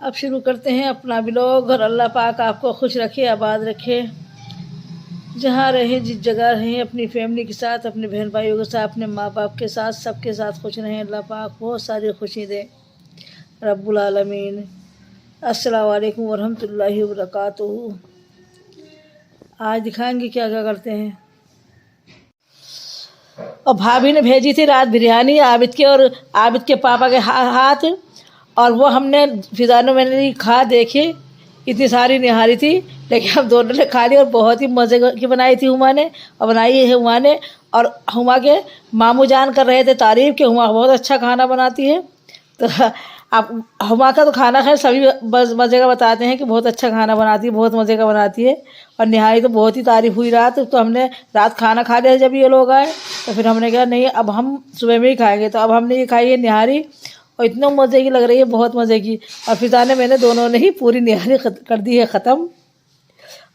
अब शुरू करते हैं अपना ब्लॉग। और अल्लाह पाक आपको खुश रखे, आबाद रखे, जहाँ रहें, जिस जगह रहें, अपनी फैमिली के साथ, अपने बहन भाइयों के साथ, अपने माँ बाप के साथ, सबके साथ खुश रहें। अल्लाह पाक बहुत सारी खुशी दे रब्बुल आलमीन। अस्सलाम वालेकुम वरहमतुल्लाहि वबरकातुहू। आज दिखाएंगे क्या क्या करते हैं। और भाभी ने भेजी थी रात बिरयानी आबिद के और आबिद के पापा के हाथ, और वो हमने फिजानो मैंने खा देखी, इतनी सारी निहारी थी, लेकिन हम दोनों ने खा ली और बहुत ही मज़े की बनाई थी हुमा ने, और बनाई है हुमा ने। और हुमा के मामू जान कर रहे थे तारीफ़ कि हुमा बहुत अच्छा खाना बनाती है। तो आप हुमा का तो खाना खैर सभी बस मज़े का बताते हैं कि बहुत अच्छा खाना बनाती है, बहुत मज़े का बनाती है। और निहारी तो बहुत ही तारीफ़ हुई रात। तो हमने रात खाना खा लिया जब ये लोग आए, तो फिर हमने कहा नहीं अब हम सुबह में ही खाएँगे। तो अब हमने ये खाई है निहारी, और इतना मज़े की लग रही है, बहुत मज़े की। और फिजाने मैंने दोनों ने ही पूरी निहारी कर दी है ख़त्म।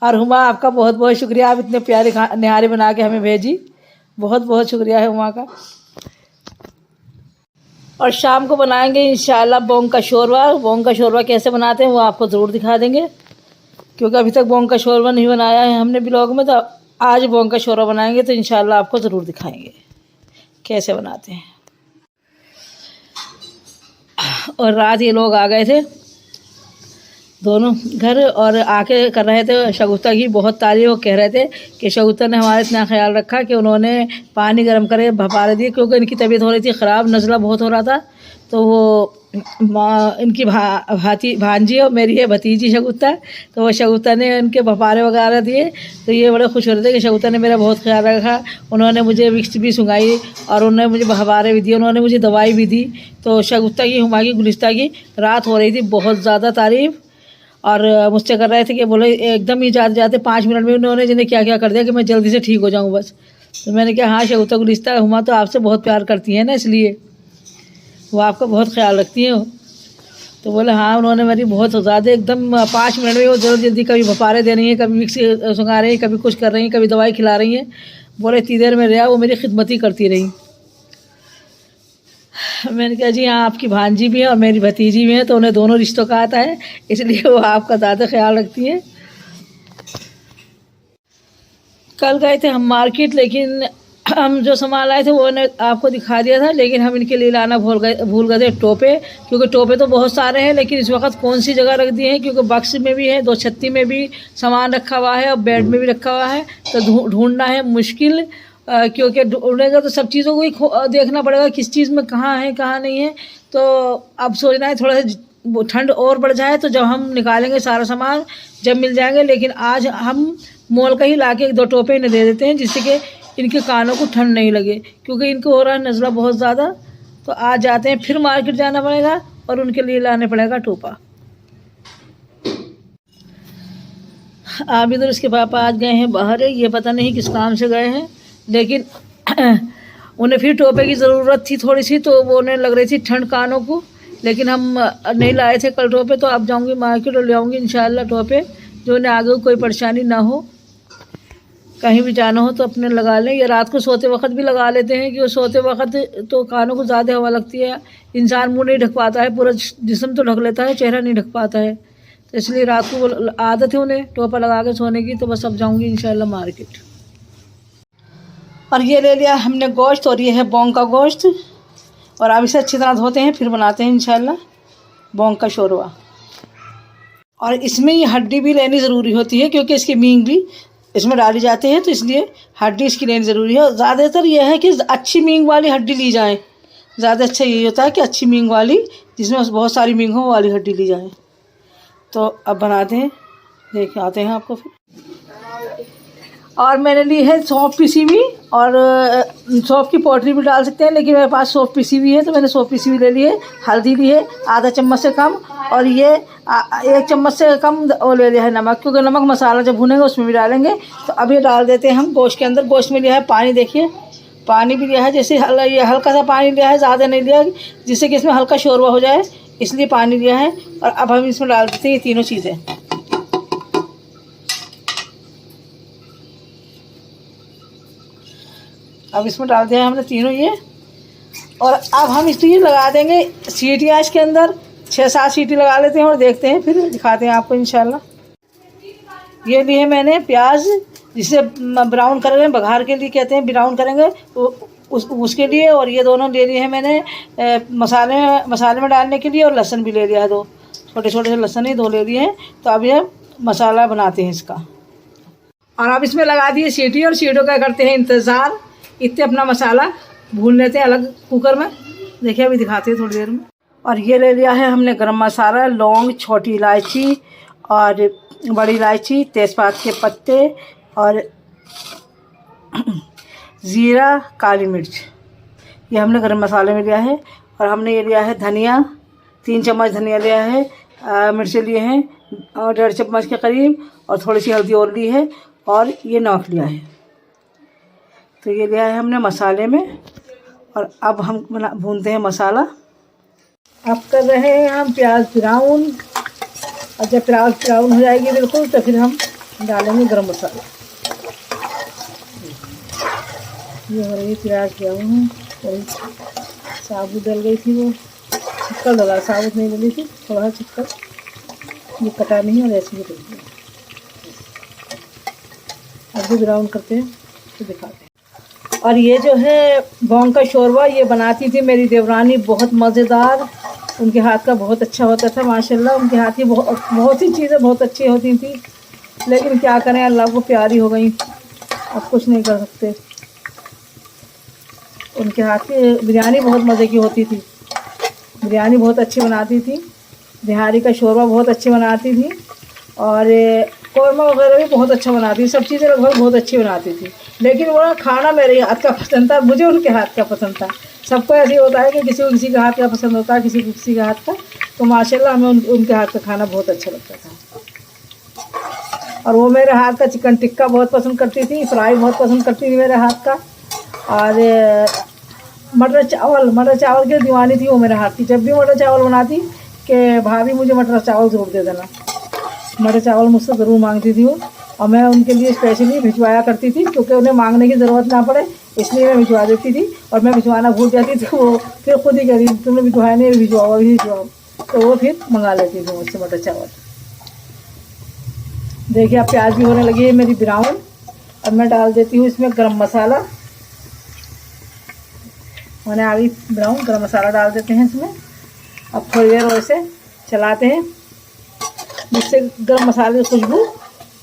और हुमा आपका बहुत बहुत शुक्रिया, आप इतने प्यारे निहारी बना के हमें भेजी, बहुत बहुत शुक्रिया है हुमा का। और शाम को बनाएंगे इंशाल्लाह बोंग का शोरवा। बोंग का शोरवा कैसे बनाते हैं वो आपको ज़रूर दिखा देंगे, क्योंकि अभी तक बोंग का शोरवा नहीं बनाया है हमने ब्लॉग में। तो आज बोंग का शोरवा बनाएंगे, तो इंशाल्लाह आपको ज़रूर दिखाएंगे कैसे बनाते हैं। और रात ये लोग आ गए थे दोनों घर, और आके कर रहे थे शगुफ्ता की बहुत तारीफ। वो कह रहे थे कि शगुफ्ता ने हमारा इतना ख्याल रखा कि उन्होंने पानी गर्म करे भपारे दिए, क्योंकि इनकी तबीयत हो रही थी ख़राब, नज़ला बहुत हो रहा था। तो वो इनकी भांजी और मेरी है भतीजी शगुफ्ता, तो वो शगुफ्ता ने इनके भपारे वगैरह दिए। तो ये बड़े खुश हो रहे थे कि शगुफ्ता ने मेरा बहुत ख्याल रखा। उन्होंने मुझे विक्स भी सुंघाई और उन्होंने मुझे भपारे भी दिए, उन्होंने मुझे दवाई भी दी। तो शगुफ्ता की, हुमा की, गुलिस्ता की रात हो रही थी बहुत ज़्यादा तारीफ़। और मुझसे कर रहे थे कि बोले एकदम ही जाते जाते 5 मिनट में उन्होंने जिन्हें क्या क्या कर दिया कि मैं जल्दी से ठीक हो जाऊं बस। तो मैंने कहा हाँ शगुफ्ता गुलिस्ता हुमा तो आपसे बहुत प्यार करती हैं ना, इसलिए वो आपका बहुत ख्याल रखती हैं। तो बोले हाँ, उन्होंने मेरी बहुत ज़्यादा एकदम 5 मिनट में वो जल्दी जल्दी कभी भपारे दे रही हैं, कभी मिक्स सुंघा रही हैं, कभी कुछ कर रही हैं, कभी दवाई खिला रही हैं। बोले इतनी देर में रहा वो मेरी खिदमत ही करती रही। मैंने कहा जी हाँ, आपकी भांजी भी है और मेरी भतीजी भी है, तो उन्हें दोनों रिश्तों का आता है, इसलिए वो आपका ज़्यादा ख्याल रखती हैं। कल गए थे हम मार्केट, लेकिन हम जो सामान लाए थे वो ने आपको दिखा दिया था, लेकिन हम इनके लिए लाना भूल गए थे टोपे, क्योंकि टोपे तो बहुत सारे हैं, लेकिन इस वक्त कौन सी जगह रख दिए हैं, क्योंकि बक्स में भी है, 2 छत्ती में भी सामान रखा हुआ है और बेड में भी रखा हुआ है। तो ढूंढना है मुश्किल, क्योंकि ढूंढेगा तो सब चीज़ों को ही देखना पड़ेगा किस चीज़ में कहाँ है कहाँ नहीं है। तो अब सोचना है थोड़ा सा ठंड और बढ़ जाए तो जब हम निकालेंगे सारा सामान जब मिल जाएंगे। लेकिन आज हम मॉल का ही ला के 2 टोपे इन्हें दे देते हैं, जिससे कि इनके कानों को ठंड नहीं लगे, क्योंकि इनको हो रहा है नज़ला बहुत ज़्यादा। तो आज जाते हैं, फिर मार्केट जाना पड़ेगा और उनके लिए लाने पड़ेगा टोपा। आबिद और इसके पापा आज गए हैं बाहर, ये पता नहीं किस काम से गए हैं, लेकिन उन्हें फिर टोपे की ज़रूरत थी थोड़ी सी, तो वो उन्हें लग रही थी ठंड कानों को, लेकिन हम नहीं लाए थे कल टोपे। तो अब जाऊंगी मार्केट और ले आऊँगी इंशाल्लाह टोपे, जो उन्हें आगे कोई परेशानी ना हो, कहीं भी जाना हो तो अपने लगा लें। या रात को सोते वक्त भी लगा लेते हैं, कि सोते वक्त तो कानों को ज़्यादा हवा लगती है, इंसान मुँह नहीं ढक पाता है, पूरा जिस्म तो ढक लेता है, चेहरा नहीं ढक पाता है। तो इसलिए रात को वो आदत है उन्हें टोपा लगा के सोने की। तो बस अब जाऊँगी इंशाल्लाह मार्केट। और ये ले लिया हमने गोश्त, और ये है बोंग का गोश्त, और अब इसे अच्छी तरह धोते हैं, फिर बनाते हैं इंशाल्लाह बोंग का शोरवा। और इसमें ये हड्डी भी लेनी ज़रूरी होती है, क्योंकि इसकी मींग भी इसमें डाली जाती है, तो इसलिए हड्डी इसकी लेनी ज़रूरी है। और ज़्यादातर यह है कि अच्छी मींग वाली हड्डी ली जाए, ज़्यादा अच्छा यही होता है कि अच्छी मींग वाली, जिसमें बहुत सारी मींग हो वाली हड्डी ली जाए। तो अब बनाते हैं, देख आते हैं आपको फिर। और मैंने ली है सौंफ पिसी हुई, और सौंफ की पाउडर भी डाल सकते हैं, लेकिन मेरे पास सौंफ पिसी हुई है तो मैंने सौंफ पिसी हुई ले ली है। हल्दी ली है आधा चम्मच से कम, और ये 1 चम्मच से कम वो ले लिया है नमक, क्योंकि नमक मसाला जब भुनेंगे उसमें भी डालेंगे। तो अब ये डाल देते हैं हम गोश्त के अंदर। गोश्त में लिया है पानी, देखिए पानी भी लिया है, जैसे ये हल्का सा पानी लिया है, ज़्यादा नहीं लिया, जिससे कि इसमें हल्का शोरवा हो जाए, इसलिए पानी लिया है। और अब हम इसमें डाल देते हैं ये तीनों चीज़ें। अब इसमें डाल दिया हमने तीनों ये, और अब हम इसलिए लगा देंगे सीटी आंच के अंदर 6-7 सीटी लगा लेते हैं और देखते हैं, फिर दिखाते हैं आपको इंशाल्लाह। ये लिए मैंने प्याज, जिसे ब्राउन करेंगे, बघार के लिए कहते हैं, ब्राउन करेंगे तो उसके लिए। और ये दोनों ले लिए हैं मैंने मसाले में डालने के लिए। और लहसुन भी ले लिया है, 2 छोटे छोटे से लहसुन ही 2 ले लिए हैं। तो अब ये मसाला बनाते हैं इसका। और अब इसमें लगा दिए सीटी, और सीटों का करते हैं इंतज़ार। इतने अपना मसाला भून लेते हैं अलग कुकर में। देखिए अभी दिखाते हैं थोड़ी देर में। और ये ले लिया है हमने गरम मसाला, लौंग, छोटी इलायची और बड़ी इलायची, तेज़पात के पत्ते और ज़ीरा, काली मिर्च, ये हमने गरम मसाले में लिया है। और हमने ये लिया है धनिया, 3 चम्मच धनिया लिया है, मिर्चें लिए हैं और 1.5 चम्मच के करीब, और थोड़ी सी हल्दी और ली है, और ये नमक लिया है। तो ये लिया है हमने मसाले में। और अब हम भूनते हैं मसाला। अब कर रहे हैं हम प्याज ब्राउन, और जब प्याज ब्राउन हो जाएगी बिल्कुल तो फिर हम डालेंगे गरम मसाला। ये हो रही प्याज ब्राउन, और साबुत डल गई थी, वो चिक्कल डला, साबुत नहीं डली थी, थोड़ा चिक्कल, ये कटा नहीं और ऐसे ही डल गया। अब भी ब्राउन करते हैं तो दिखाते हैं। और ये जो है बौंग का शोरबा, ये बनाती थी मेरी देवरानी, बहुत मज़ेदार। उनके हाथ का बहुत अच्छा होता था माशाल्लाह। उनके हाथ की बहुत सी चीज़ें बहुत अच्छी होती थी, लेकिन क्या करें, अल्लाह को प्यारी हो गई, अब कुछ नहीं कर सकते। उनके हाथ की बिरयानी बहुत मज़े की होती थी, बिरयानी बहुत अच्छी बनाती थी, बिहारी का शोरबा बहुत अच्छी बनाती थी, और कौरमा वगैरह भी बहुत अच्छा बनाती थी। सब चीज़ें लगभग बहुत अच्छी बनाती थी। लेकिन वो खाना मेरे हाथ का पसंद था, मुझे उनके हाथ का पसंद था। सबको ऐसे ही होता है कि किसी को किसी का हाथ का पसंद होता है, किसी को किसी का हाथ का। तो माशाल्लाह हमें उनके हाथ का खाना बहुत अच्छा लगता था। और वो मेरे हाथ का चिकन टिक्का बहुत पसंद करती थी, फ्राई बहुत पसंद करती थी मेरे हाथ का। और मटर चावल की दीवानी थी वो मेरे हाथ की। जब भी मटर चावल बनाती कि भाभी मुझे मटर चावल ज़रूर दे देना, मटर चावल मुझसे ज़रूर मांगती थी वो। और मैं उनके लिए स्पेशली भिजवाया करती थी, क्योंकि उन्हें मांगने की ज़रूरत ना पड़े, इसलिए मैं भिजवा देती थी। और मैं भिजवाना भूल जाती थी, वो फिर खुद ही कह तुमने भिजवाया नहीं, भिजवाओ अभी भिजवाओ, तो वो फिर मंगा लेती थी मुझसे मटर चावल। देखिए अब प्याज भी होने लगी है मेरी ब्राउन। अब मैं डाल देती हूँ इसमें गरम मसाला। मैंने अभी ब्राउन गरम मसाला डाल देते हैं इसमें। अब थोड़ी देर वैसे चलाते हैं, जिससे गरम मसाले की खुशबू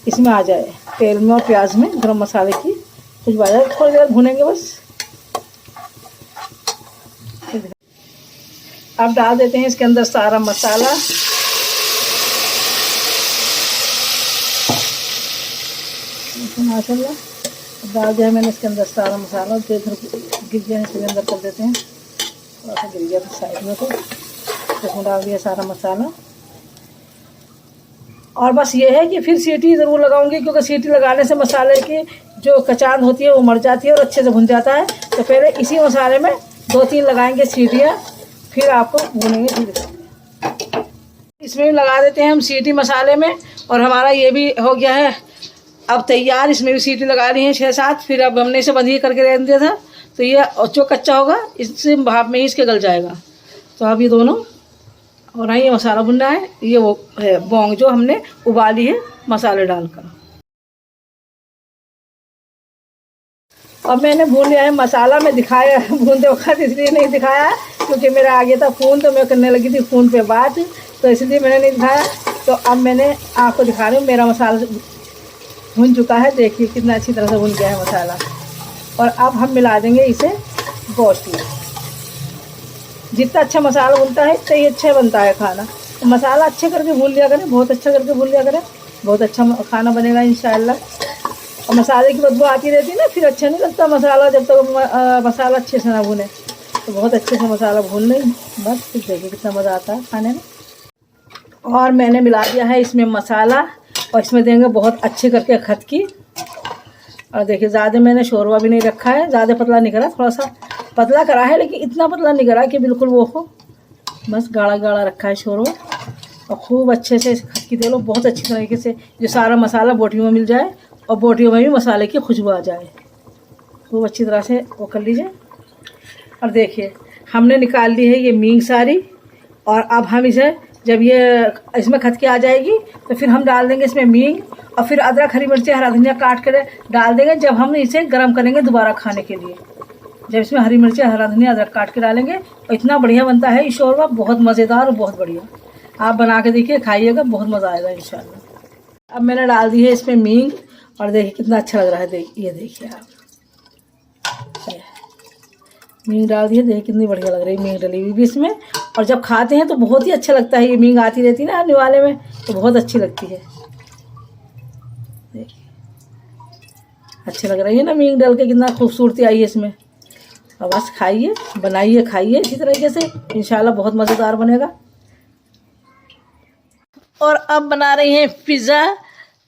इसमें आ जाए, तेल में और प्याज में गरम मसाले की खुशबू आ जाए। थोड़ी देर भुनेंगे बस। अब डाल देते हैं इसके अंदर सारा मसाला। माशाल्लाह डाल दिया मैंने इसके अंदर सारा मसाला। गिर गया इसके अंदर कर देते हैं, थोड़ा सा गिर गया तो साइड में, तो इसमें डाल दिया सारा मसाला। और बस ये है कि फिर सीटी ज़रूर लगाऊंगी, क्योंकि सीटी लगाने से मसाले की जो कचान होती है वो मर जाती है और अच्छे से भुन जाता है। तो पहले इसी मसाले में 2-3 लगाएंगे सीटियाँ, फिर आपको भुनेंगे धीरे। इसमें भी लगा देते हैं हम सीटी मसाले में। और हमारा ये भी हो गया है अब तैयार। इसमें भी सीटी लगा ली हैं 6-7। फिर अब हमने इसे बंद ही करके रख दिया था, तो ये जो कच्चा होगा इससे भाप में ही इसके गल जाएगा। तो अब ये दोनों और ये मसाला भुनना है। ये वो है बौंग जो हमने उबाली है मसाले डालकर। अब मैंने भून लिया है मसाला। में दिखाया भूनते वक्त इसलिए नहीं दिखाया क्योंकि मेरा आगे था फ़ोन, तो मैं करने लगी थी फ़ोन पे बात, तो इसलिए मैंने नहीं दिखाया। तो अब मैंने आपको दिखा रही हूँ, मेरा मसाला भुन चुका है। देखिए कितना अच्छी तरह से भुन गया है मसाला। और अब हम मिला देंगे इसे गोश्त में। जितना अच्छा मसाला भुनता है उतना ही अच्छा बनता है खाना। तो मसाला अच्छे करके भून लिया करें, बहुत अच्छा करके भून लिया करें, बहुत अच्छा खाना बनेगा इंशाअल्लाह। और मसाले की बदबू आती रहती है ना, फिर अच्छा नहीं लगता मसाला, जब तक मसाला अच्छे से ना भुने। तो बहुत अच्छे से मसाला भून लें बस, फिर देखिए कितना मज़ा आता है खाने में। और मैंने मिला दिया है इसमें मसाला, और इसमें देंगे बहुत अच्छे करके खटकी। और देखिए ज़्यादा मैंने शोरबा भी नहीं रखा है, ज़्यादा पतला नहीं करा, थोड़ा सा पतला करा है, लेकिन इतना पतला नहीं करा कि बिल्कुल वो हो, बस गाढ़ा गाढ़ा रखा है शोरबा। और खूब अच्छे से खटकी दे लो, बहुत अच्छी तरीके से, जो सारा मसाला बोटियों में मिल जाए और बोटियों में भी मसाले की खुशबू आ जाए। खूब अच्छी तरह से वो कर लीजिए। और देखिए हमने निकाल ली है ये मींग सारी, और अब हम इसे जब ये इसमें खदके आ जाएगी तो फिर हम डाल देंगे इसमें मींग और फिर अदरक, हरी मिर्ची, हरा धनिया काट कर डाल देंगे जब हम इसे गर्म करेंगे दोबारा खाने के लिए। जब इसमें हरी मिर्ची, हरा धनिया, अदरक काट के डालेंगे और इतना बढ़िया बनता है ये शोरबा, बहुत मज़ेदार और बहुत बढ़िया। आप बना के देखिए, खाइएगा, बहुत मज़ा आएगा इंशाल्लाह। अब मैंने डाल दी है इसमें मींग और देखिए कितना अच्छा लग रहा है। ये देखिए आप, मींग डाल दिए, देखिए कितनी बढ़िया लग रही है मींग डली हुई भी इसमें। और जब खाते हैं तो बहुत ही अच्छा लगता है। ये मींग आती रहती है ना निवाले में, तो बहुत अच्छी लगती है। देखिए अच्छी लग रही है ना मींग डाल के, कितना खूबसूरती आई है इसमें। और बस खाइए, बनाइए, खाइए इसी तरीके से, इंशाल्लाह बहुत मज़ेदार बनेगा। और अब बना रही हैं पिज़्ज़ा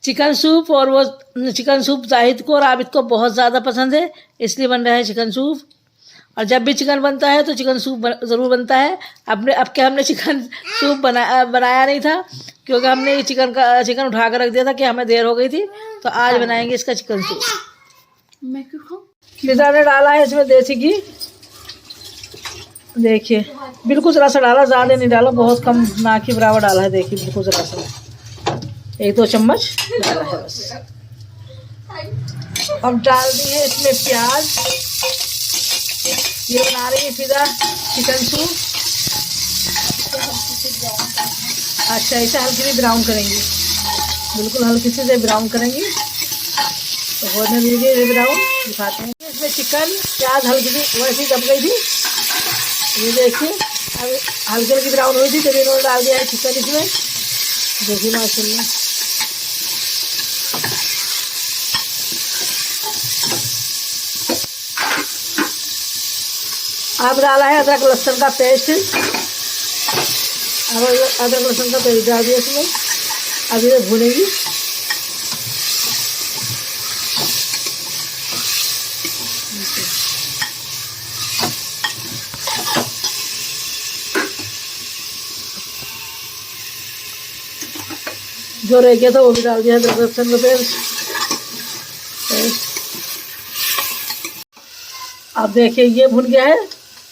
चिकन सूप। और वो चिकन सूप जाहिद को और आबिद को बहुत ज़्यादा पसंद है, इसलिए बन रहा है चिकन सूप। और जब भी चिकन बनता है तो चिकन सूप ज़रूर बनता है। अब क्या हमने चिकन सूप बनाया नहीं था, क्योंकि हमने चिकन उठा कर रख दिया था कि हमें देर हो गई थी। तो आज बनाएंगे इसका चिकन सूप। मैं क्यों खाऊं? पिज़्ज़ा ने डाला है इसमें देसी घी, देखिए बिल्कुल ज़रा सा डाला, ज़्यादा नहीं डाला, बहुत कम, ना के बराबर डाला है। देखिए बिल्कुल ज़रा सा, 1-2 चम्मच डाला है बस। अब डाल दी है इसमें प्याज। ये बना रही है पिज़्ज़ा चिकन सूप। अच्छा, इसे हल्की सी ब्राउन करेंगी, बिल्कुल हल्की सी ब्राउन करेंगी। तो होने दीजिए ये ब्राउन, दिखाते हैं। इसमें चिकन प्याज हल्की सी वैसी दब गई थी, ये देखिए अब हल्की हल्की ब्राउन हुई थी, जब इन्होंने डाल दिया है चिकन इसमें। देखिए माशाल्लाह, अब डाला है अदरक लहसुन का पेस्ट। अब अदरक लहसुन का पेस्ट डाल दिया इसमें, अब ये भूनेगी। जो रह गया था वो भी डाल दिया अदरक लहसुन का पेस्ट। अब देखिए ये भुन गया है,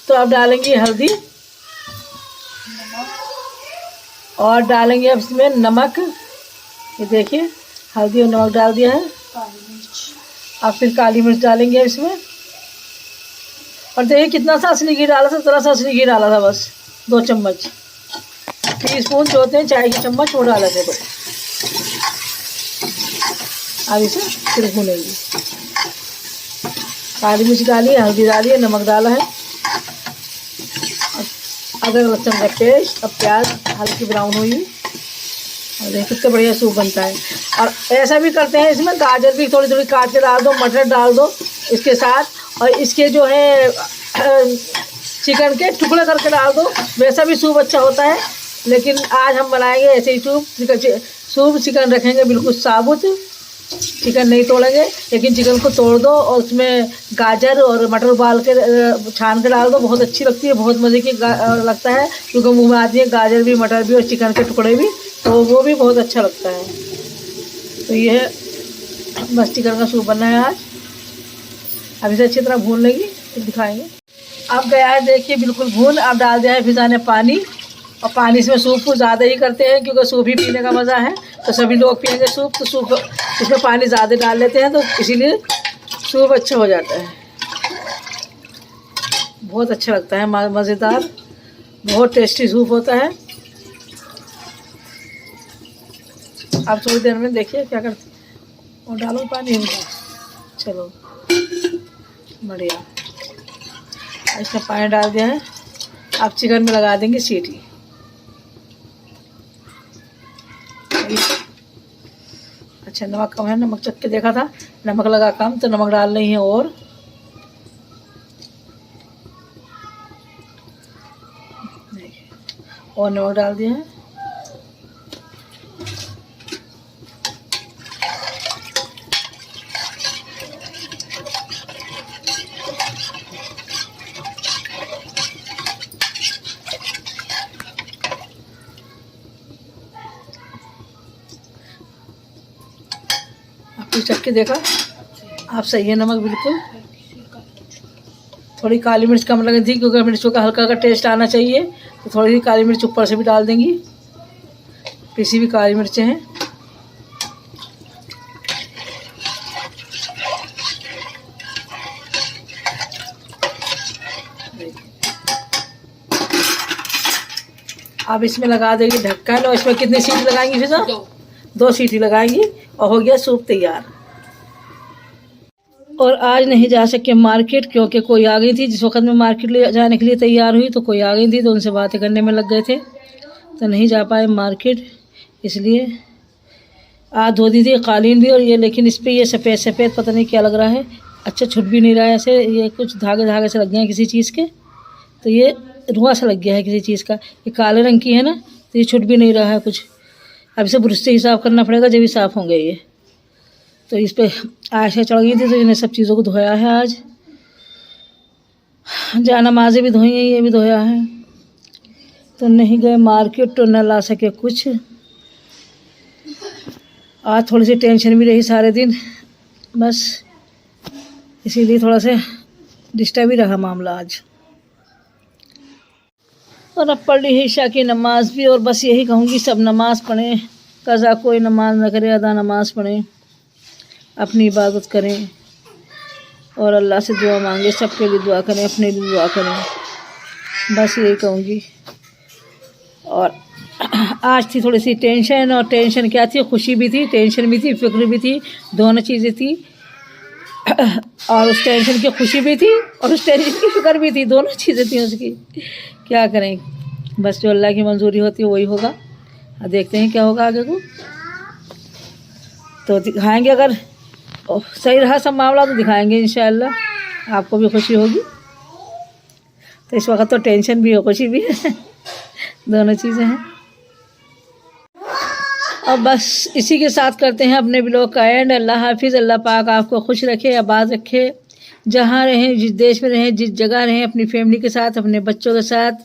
तो अब डालेंगे हल्दी और डालेंगे अब इसमें नमक। ये देखिए हल्दी और नमक डाल दिया है। अब फिर काली मिर्च डालेंगे इसमें। और देखिए कितना सा असली घी डाला था, थोड़ा सा असली घी डाला था बस, 2 चम्मच। टीस्पून जो होते हैं चाय के चम्मच, वो डाले थे। तो अब इसे फिर भूनेंगे। काली मिर्च डाली है, हल्दी डाली है, नमक डाला है, अदरक लहसुन का पेस्ट। अब प्याज हल्की ब्राउन हुई और देखिए कितना बढ़िया सूप बनता है। और ऐसा भी करते हैं, इसमें गाजर भी थोड़ी थोड़ी काट के डाल दो, मटर डाल दो इसके साथ, और इसके जो है चिकन के टुकड़े करके डाल दो, वैसा भी सूप अच्छा होता है। लेकिन आज हम बनाएंगे ऐसे ही सूप। चिकन रखेंगे बिल्कुल साबुत, चिकन नहीं तोड़ेंगे, लेकिन चिकन को तोड़ दो और उसमें गाजर और मटर उबाल के छान के डाल दो, बहुत अच्छी लगती है, बहुत मज़े की लगता है। क्योंकि मुंह में आती है गाजर भी, मटर भी और चिकन के टुकड़े भी, तो वो भी बहुत अच्छा लगता है। तो ये बस चिकन का सूप बनना है आज। अब इसे अच्छी तरह भून लेंगी, फिर दिखाएंगे। अब गया है देखिए बिल्कुल भून। अब डाल दिया है फिजा ने पानी, और पानी इसमें सूप को ज़्यादा ही करते हैं, क्योंकि सूप ही पीने का मज़ा है। तो सभी लोग पियेंगे सूप, तो सूप इसमें पानी ज़्यादा डाल लेते हैं, तो इसीलिए सूप अच्छा हो जाता है, बहुत अच्छा लगता है, मज़ेदार, बहुत टेस्टी सूप होता है। आप थोड़ी देर में देखिए क्या करते हैं, और डालो पानी इनका। चलो बढ़िया, इसमें पानी डाल दिया है। आप चिकन में लगा देंगे सीटी। अच्छा नमक कम है, नमक चख के देखा था, नमक लगा कम, तो नमक डाल रही है और नमक डाल दिया है। चख के देखा आप, सही है नमक बिल्कुल। थोड़ी काली मिर्च कम लगी थी, क्योंकि मिर्चों का हल्का का टेस्ट आना चाहिए, तो थोड़ी सी काली मिर्च ऊपर से भी डाल देंगी, पिसी हुई काली मिर्चें हैं। अब इसमें लगा देंगे ढक्कन और इसमें कितनी सीटी लगाएंगी फिर? 2 सीटी लगाएंगी और हो गया सूप तैयार। और आज नहीं जा सके मार्केट क्योंकि कोई आ गई थी। जिस वक्त मैं मार्केट ले जाने के लिए तैयार हुई तो कोई आ गई थी, तो उनसे बातें करने में लग गए थे, तो नहीं जा पाए मार्केट। इसलिए आज धो दी थी कालीन भी, और ये लेकिन इस पर ये सफ़ेद सफ़ेद पता नहीं क्या लग रहा है, अच्छा छुट भी नहीं रहा है ऐसे। ये कुछ धागे धागे से लग गए हैं किसी चीज़ के, तो ये धुआं सा लग गया है किसी चीज़ का। ये काले रंग की है ना, तो ये छुट भी नहीं रहा है कुछ। अब इसे ब्रश से ही साफ़ करना पड़ेगा, जब भी साफ़ होंगे ये। तो इस पर आयशा चढ़ गई थी, तो इन्हें सब चीज़ों को धोया है आज। जा नमाज़ें भी धोई हैं, ये भी धोया है। तो नहीं गए मार्केट तो न ला सके कुछ। आज थोड़ी सी टेंशन भी रही सारे दिन, बस इसीलिए थोड़ा सा डिस्टर्ब ही रहा मामला आज। और अब पढ़ ली है ईशा की नमाज़ भी, और बस यही कहूँगी सब नमाज़ पढ़ें, कज़ा कोई नमाज न करे, अदा नमाज़ पढ़ें, अपनी इबादत करें और अल्लाह से दुआ मांगे, सबके लिए दुआ करें, अपने लिए दुआ करें, बस यही कहूँगी। और आज थी थोड़ी सी टेंशन, और टेंशन क्या थी, खुशी भी थी, टेंशन भी थी, फिक्र भी थी, दोनों चीज़ें थी। और उस टेंशन की खुशी भी थी और उस टेंशन की फिक्र भी थी, दोनों चीज़ें थी उसकी। क्या करें, बस जो अल्लाह की मंजूरी होती है वही होगा। अब देखते हैं क्या होगा आगे को, तो दिखाएंगे। अगर सही रहा सब मामला तो दिखाएंगे इंशाअल्लाह, आपको भी खुशी होगी। तो इस वक्त तो टेंशन भी है, खुशी भी है, दोनों चीज़ें हैं। और बस इसी के साथ करते हैं अपने ब्लॉग का एंड। अल्लाह हाफिज़, अल्लाह पाक आपको खुश रखे, आबाद रखे, जहाँ रहें, जिस देश में रहें, जिस जगह रहें, अपनी फैमिली के साथ, अपने बच्चों के साथ,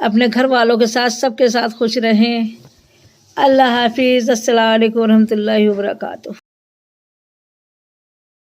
अपने घर वालों के साथ, सबके साथ खुश रहें। अल्लाह हाफिज़। अस्सलाम वालेकुम रहमतुल्लाहि व बरकातुहू।